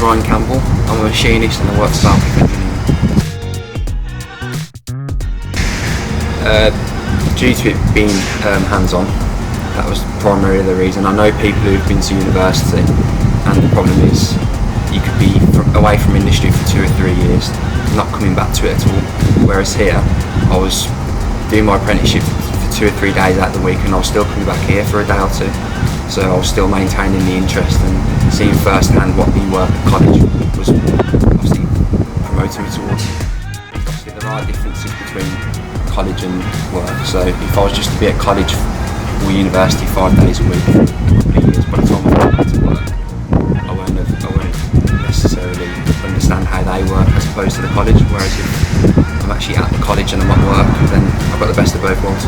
Ryan Campbell. I'm a machinist and I work for due to it being hands-on, that was primarily the reason. I know people who've been to university and the problem is you could be away from industry for 2 or 3 years, not coming back to it at all. Whereas here, I was doing my apprenticeship for 2 or 3 days out of the week and I was still coming back here for a day or two. So I was still maintaining the interest and seeing firsthand what the work at college was obviously promoting me towards. Obviously there are differences between college and work, so if I was just to be at college or university 5 days a week for a couple of years, by the time I got back to work, I won't necessarily understand how they work as opposed to the college, whereas if I'm actually at the college and I'm at work, then I've got the best of both worlds.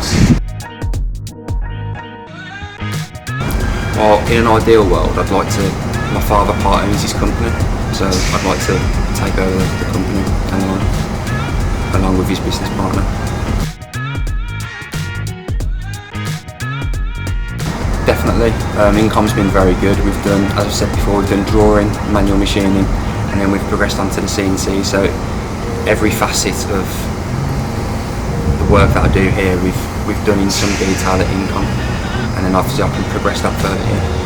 Well, in an ideal world, I'd like to, my father part owns his company, so I'd like to take over the company along with his business partner. Definitely, In-Comm's been very good. We've done, as I said before, we've done drawing, manual machining, and then we've progressed onto the CNC, so every facet of the work that I do here, we've done in some detail at In-Comm. And then obviously I can progress that further here.